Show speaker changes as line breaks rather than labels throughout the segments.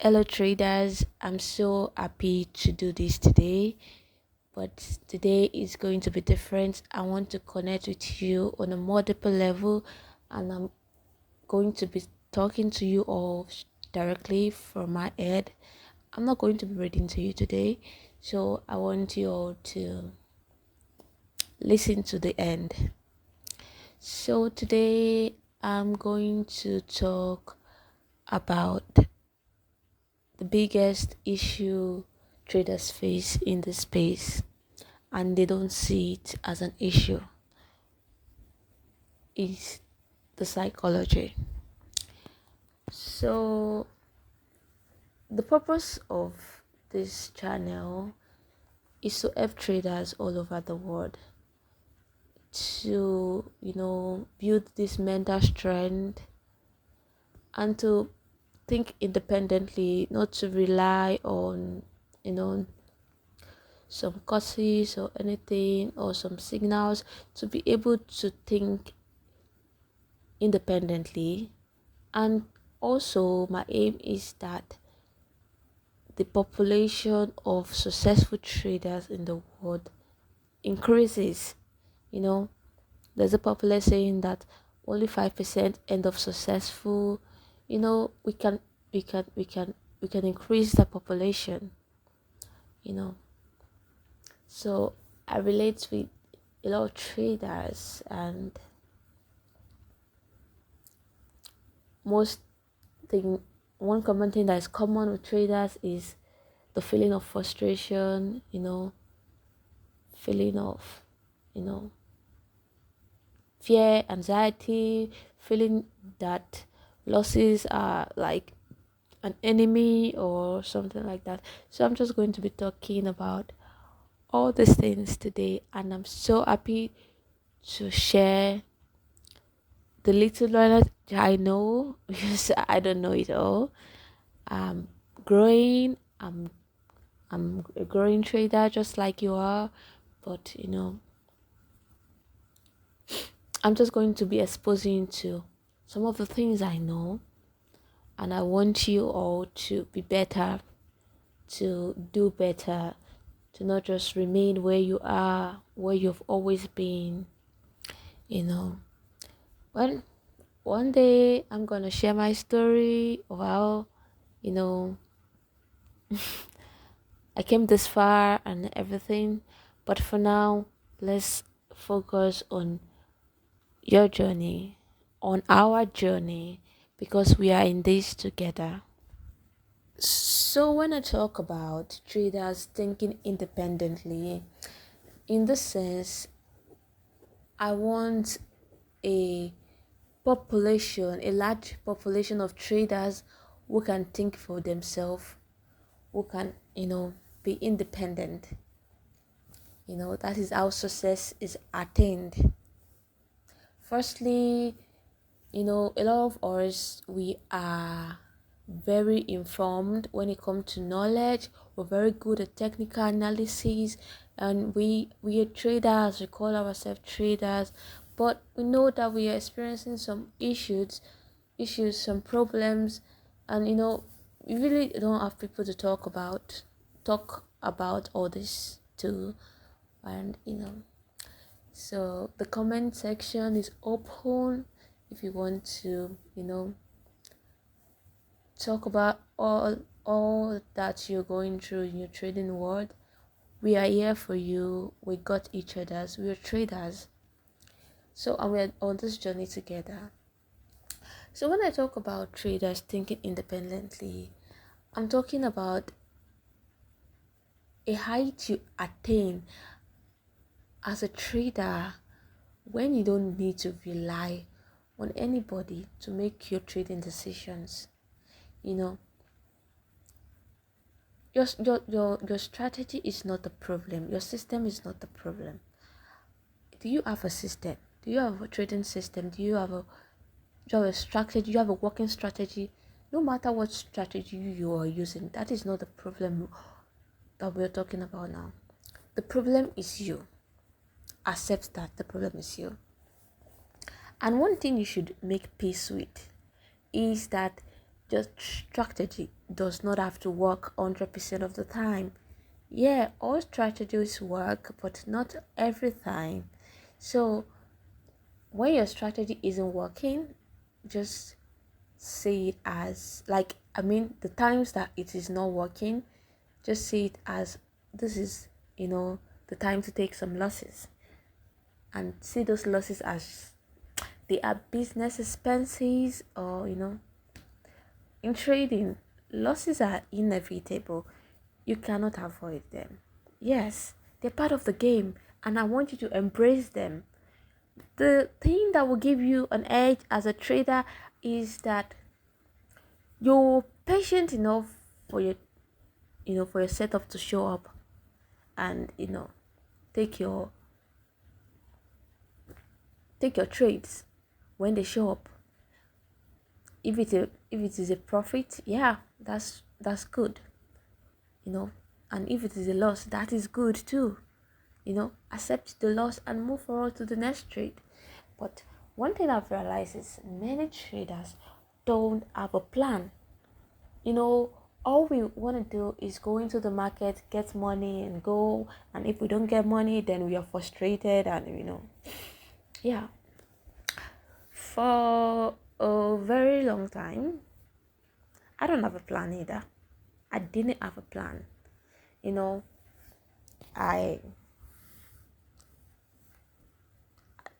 Hello traders, I'm so happy to do this today, but today is going to be different. I want to connect with you on a multiple level, and I'm going to be talking to you all directly from my head. I'm not going to be reading to you today, so I want you all to listen to the end. So today I'm going to talk about the biggest issue traders face in this space, and they don't see it as an issue, is the psychology. So the purpose of this channel is to help traders all over the world to build this mental strength and to think independently, not to rely on you know some courses or anything or some signals, to be able to think independently. And also my aim is that the population of successful traders in the world increases. you know there's a popular saying that only 5% end of successful. We can increase the population. you know so I relate with a lot of traders, and most thing one common thing that is common with traders is the feeling of frustration, feeling of you know fear, anxiety, feeling that losses are like an enemy or something like that. So I'm just going to be talking about all these things today, and I'm so happy to share the little knowledge I know because I don't know it all. I'm growing. I'm a growing trader just like you are, but I'm just going to be exposing to some of the things I know, and I want you all to be better, to do better, to not just remain where you are, where you've always been. You know, when one day I'm gonna share my story of how, you know, I came this far and everything. But for now, let's focus on your journey, on our journey, because we are in this together. So, when I talk about traders thinking independently, in this sense, I want a a large population of traders who can think for themselves, who can, be independent. That is how success is attained. Firstly, a lot of us, we are very informed when it comes to knowledge. We're very good at technical analysis, and we are traders. We call ourselves traders, but we know that we are experiencing some some problems, and we really don't have people to talk about all this too. And so the comment section is open if you want to talk about all that you're going through in your trading world. We are here for you. We got each other's. We are traders. So, and we're on this journey together. So when I talk about traders thinking independently, I'm talking about a height you attain as a trader when you don't need to rely on anybody to make your trading decisions. you know your strategy is not the problem. Your system is not the problem. Do you have a system? Do you have a trading system? Do you have a strategy? Do you have a working strategy? No matter what strategy you are using, that is not the problem that we're talking about now. The problem is you. Accept that the problem is you. And one thing you should make peace with is that just strategy does not have to work 100% of the time. Yeah, all strategies work, but not every time. So when your strategy isn't working, just see it as like, I mean, the times that it is not working, just see it as this is, the time to take some losses, and see those losses as they are business expenses, or in trading, losses are inevitable. You cannot avoid them. Yes, they're part of the game, and I want you to embrace them. The thing that will give you an edge as a trader is that you're patient enough for your setup to show up, and take your take your trades when they show up. If it is a profit, yeah, that's good, and if it is a loss, that is good too. Accept the loss and move forward to the next trade. But one thing I've realized is many traders don't have a plan. All we want to do is go into the market, get money, and go. And if we don't get money, then we are frustrated, and yeah. For a very long time, I don't have a plan either. I didn't have a plan. I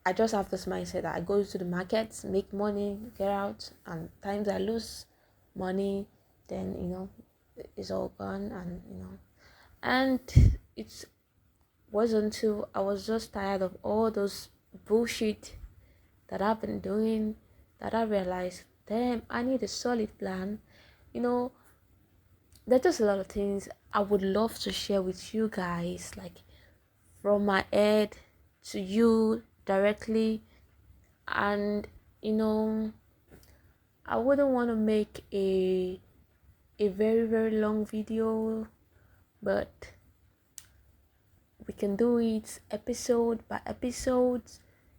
I just have this mindset that I go to the markets, make money, get out, and times I lose money, then it's all gone, and it wasn't until I was just tired of all those bullshit that I've been doing that I realized, damn, I need a solid plan. You know, there's just a lot of things I would love to share with you guys, like from my head to you directly. And I wouldn't want to make a very very long video, but we can do it episode by episode,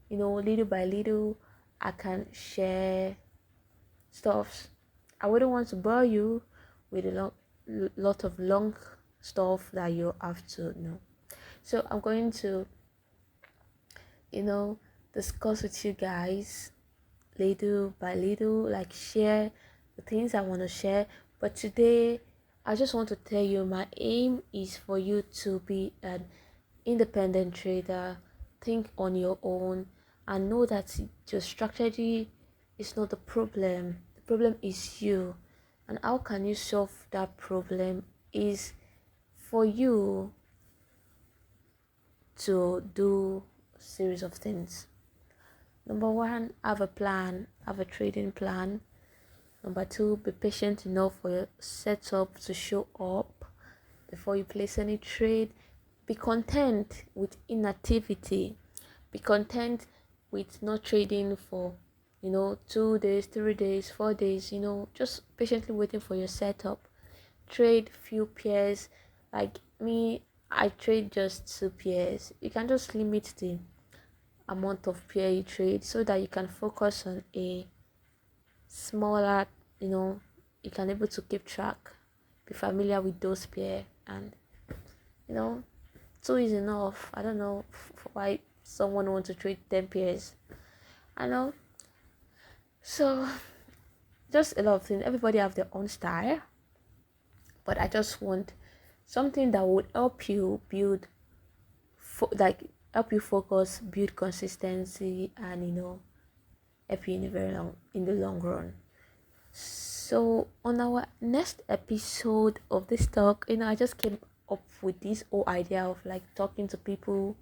little by little. I can share stuff. I wouldn't want to bore you with a lot of long stuff that you have to know. So I'm going to discuss with you guys little by little, like share the things I want to share. But today I just want to tell you, my aim is for you to be an independent trader, think on your own, and know that your strategy is not the problem. The problem is you. And how can you solve that problem is for you to do a series of things. Number one, have a plan, have a trading plan. Number two, be patient enough for your setup to show up before you place any trade. Be content with inactivity. Be content with not trading for 2 days, 3 days, 4 days, just patiently waiting for your setup. Trade few pairs. Like me, I trade just 2 pairs. You can just limit the amount of pair you trade so that you can focus on a smaller, you can able to keep track, be familiar with those pair, and 2 is enough. I don't know why someone wants to trade 10 pairs. I know. So just a lot of things. Everybody have their own style, but I just want something that would help you build help you focus, build consistency, and help you in the long run. So on our next episode of this talk, I just came up with this whole idea of like talking to people,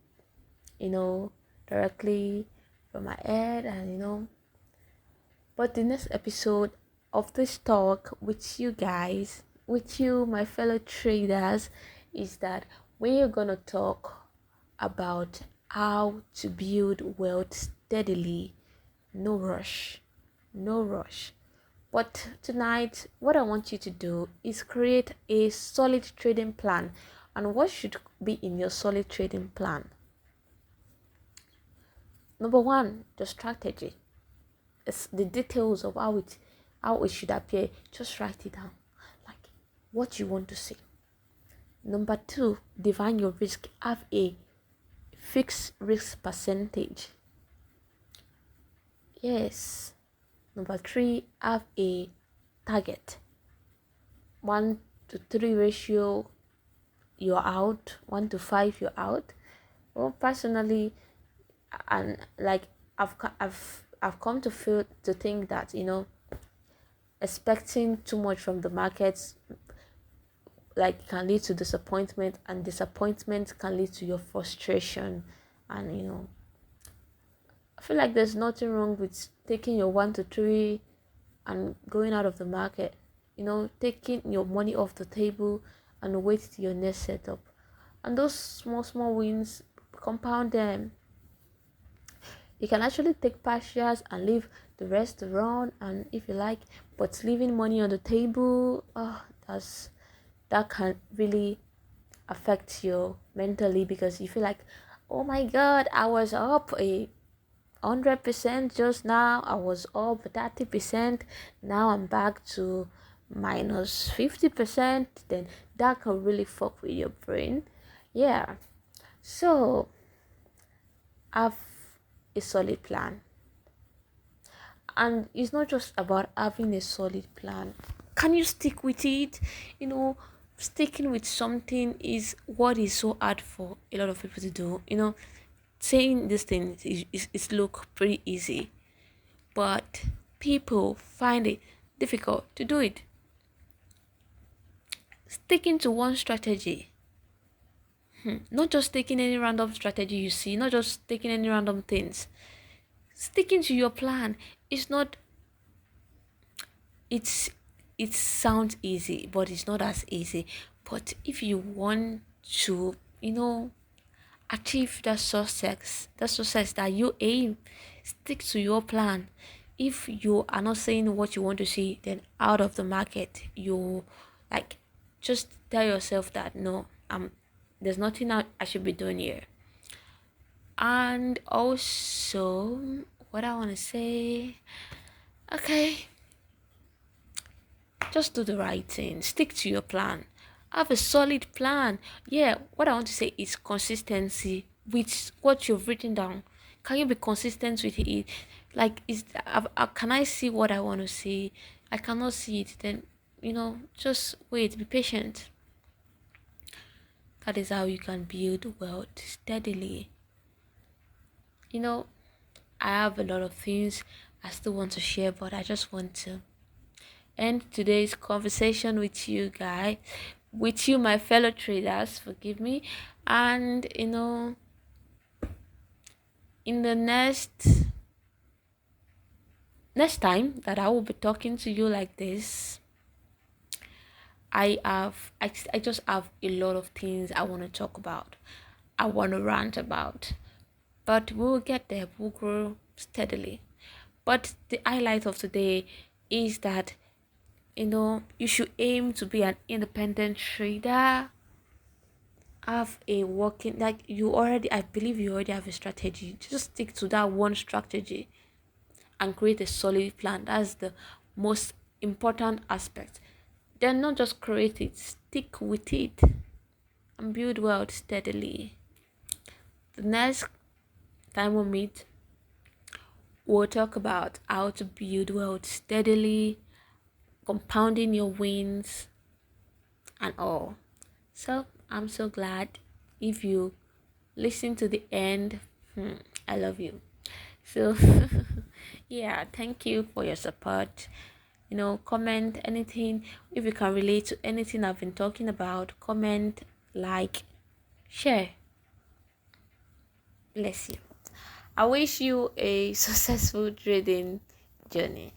directly from my head, and but the next episode of this talk with you guys, with you, my fellow traders, is that we're gonna talk about how to build wealth steadily. No rush. But tonight, what I want you to do is create a solid trading plan. And what should be in your solid trading plan? Number one, the strategy. It's the details of how it how it should appear. Just write it down, like what you want to see. Number two, define your risk. Have a fixed risk percentage. Yes. Number three, have a target. 1 to 3 ratio, you're out. 1 to 5, you're out. Well, personally, and like I've come to feel to think that expecting too much from the markets like can lead to disappointment, and disappointment can lead to your frustration. And I feel like there's nothing wrong with taking your 1 to 3 and going out of the market, taking your money off the table and wait till your next setup. And those small wins, compound them. You can actually take partials and leave the rest to run, and if you like, but leaving money on the table, that can really affect you mentally, because you feel like, oh my god, I was up 100% just now, I was up 30%, now I'm back to minus 50%. Then that can really fuck with your brain. Yeah, so have a solid plan. And it's not just about having a solid plan. Can you stick with it? Sticking with something is what is so hard for a lot of people to do. Saying this thing is look pretty easy, but people find it difficult to do it. Sticking to one strategy, not just taking any random strategy you see, not just taking any random things. Sticking to your plan is not. It sounds easy, but it's not as easy. But if you want to, achieve that success that you aim, stick to your plan. If you are not saying what you want to see, then out of the market, you like just tell yourself that no, there's nothing I should be doing here. And also, what I want to say, okay, just do the right thing, stick to your plan, have a solid plan. Yeah, what I want to say is consistency with what you've written down. Can you be consistent with it? Like, can I see what I want to see? I cannot see it, then just wait, be patient. That is how you can build wealth steadily. I have a lot of things I still want to share, but I just want to end today's conversation with you guys, with you, my fellow traders, forgive me. And in the next time that I will be talking to you like this, I just have a lot of things I want to talk about, I want to rant about, but we'll get there, we'll grow steadily. But the highlight of today is that you should aim to be an independent trader. Have a working, like, I believe you already have a strategy. Just stick to that one strategy and create a solid plan. That's the most important aspect. Then not just create it, stick with it and build wealth steadily. The next time we meet, we'll talk about how to build wealth steadily, compounding your wins and all. So I'm so glad if you listen to the end. I love you. So yeah, thank you for your support. Comment anything. If you can relate to anything I've been talking about, comment, like, share. Bless you. I wish you a successful trading journey.